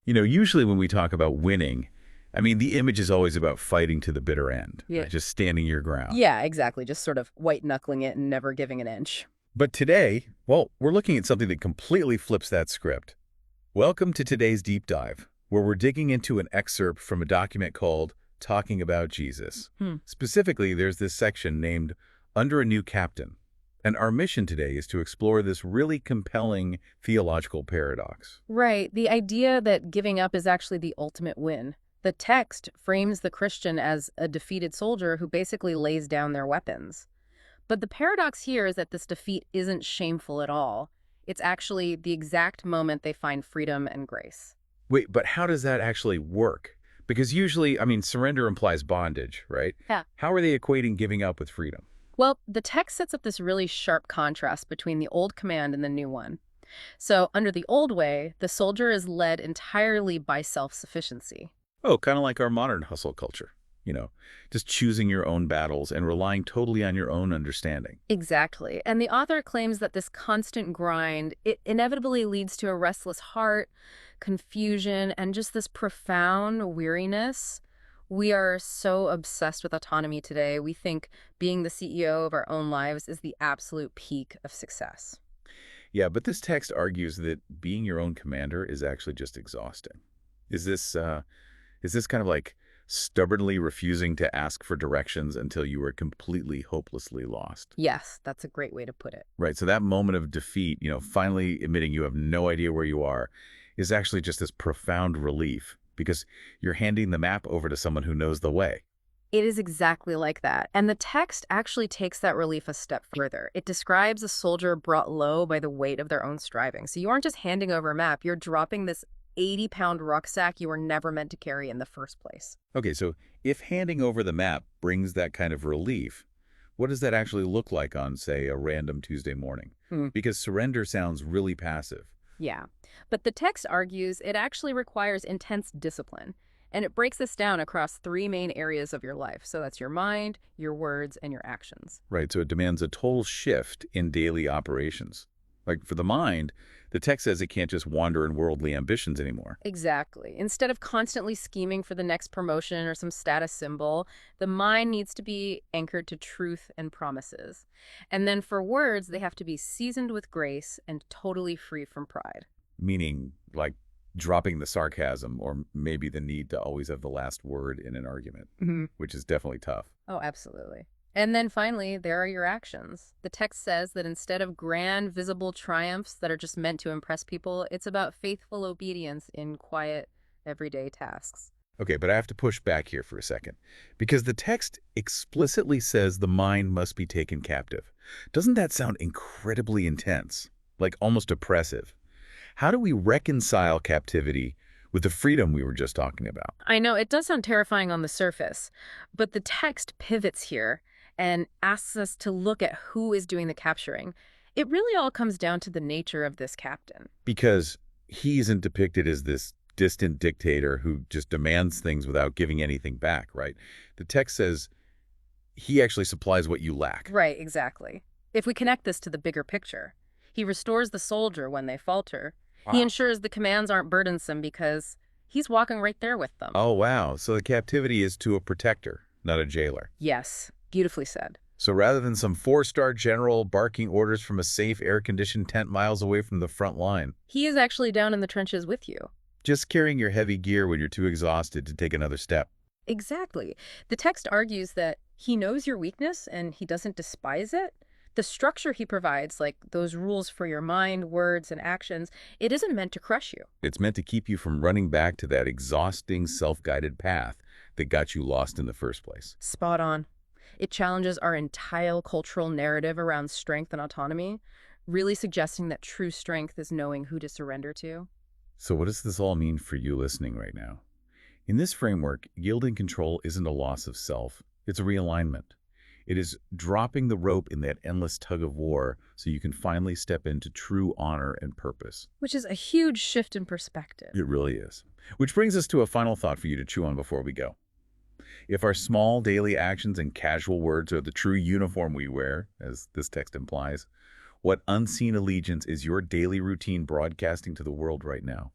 Usually when we talk about winning, I mean, the image is always about fighting to the bitter end, Yeah. right? Just standing your ground. Yeah, exactly. Just sort of white knuckling it and never giving an inch. But today, well, we're looking at something that completely flips that script. Welcome to today's deep dive, where we're digging into an excerpt from a document called Talking About Jesus. Hmm. Specifically, there's this section named Under a New Captain. And our mission today is to explore this really compelling theological paradox. Right. The idea that giving up is actually the ultimate win. The text frames the Christian as a defeated soldier who basically lays down their weapons. But the paradox here is that this defeat isn't shameful at all. It's actually the exact moment they find freedom and grace. Wait, but how does that actually work? Because usually, I mean, surrender implies bondage, right? Yeah. How are they equating giving up with freedom? Well, the text sets up this really sharp contrast between the old command and the new one. So, under the old way, the soldier is led entirely by self-sufficiency. Oh, kind of like our modern hustle culture, you know, just choosing your own battles and relying totally on your own understanding. Exactly. And the author claims that this constant grind, it inevitably leads to a restless heart, confusion, and just this profound weariness. We are so obsessed with autonomy today. We think being the CEO of our own lives is the absolute peak of success. Yeah, but this text argues that being your own commander is actually just exhausting. Is this kind of like stubbornly refusing to ask for directions until you are completely hopelessly lost? Yes, that's a great way to put it. Right. So that moment of defeat, finally admitting you have no idea where you are, is actually just this profound relief because you're handing the map over to someone who knows the way. It is exactly like that. And the text actually takes that relief a step further. It describes a soldier brought low by the weight of their own striving. So you aren't just handing over a map, you're dropping this 80-pound rucksack you were never meant to carry in the first place. Okay, so if handing over the map brings that kind of relief, what does that actually look like on, say, a random Tuesday morning? Hmm. Because surrender sounds really passive. Yeah. But the text argues it actually requires intense discipline. And it breaks this down across three main areas of your life. So that's your mind, your words, and your actions. Right, so it demands a total shift in daily operations. Like for the mind, the text says it can't just wander in worldly ambitions anymore. Exactly. Instead of constantly scheming for the next promotion or some status symbol, the mind needs to be anchored to truth and promises. And then for words, they have to be seasoned with grace and totally free from pride. Meaning, like, dropping the sarcasm or maybe the need to always have the last word in an argument, Hmm. which is definitely tough. Oh, absolutely. And then finally, there are your actions. The text says that instead of grand, visible triumphs that are just meant to impress people, it's about faithful obedience in quiet, everyday tasks. Okay, but I have to push back here for a second, because the text explicitly says the mind must be taken captive. Doesn't that sound incredibly intense, like almost oppressive? How do we reconcile captivity with the freedom we were just talking about? I know it does sound terrifying on the surface, but the text pivots here and asks us to look at who is doing the capturing. It really all comes down to the nature of this captain. Because he isn't depicted as this distant dictator who just demands things without giving anything back, right? The text says he actually supplies what you lack. Right, exactly. If we connect this to the bigger picture, he restores the soldier when they falter. He Wow. ensures the commands aren't burdensome because he's walking right there with them. Oh, wow. So the captivity is to a protector, not a jailer. Yes, beautifully said. So rather than some four-star general barking orders from a safe, air-conditioned tent miles away from the front line, He is actually down in the trenches with you. just carrying your heavy gear when you're too exhausted to take another step. Exactly. The text argues that he knows your weakness and he doesn't despise it. The structure he provides, like those rules for your mind, words, and actions, it isn't meant to crush you. It's meant to keep you from running back to that exhausting, self-guided path that got you lost in the first place. Spot on. It challenges our entire cultural narrative around strength and autonomy, really suggesting that true strength is knowing who to surrender to. So what does this all mean for you listening right now? In this framework, yielding control isn't a loss of self, it's a realignment. It is dropping the rope in that endless tug of war so you can finally step into true honor and purpose. Which is a huge shift in perspective. It really is. Which brings us to a final thought for you to chew on before we go. If our small daily actions and casual words are the true uniform we wear, as this text implies, what unseen allegiance is your daily routine broadcasting to the world right now?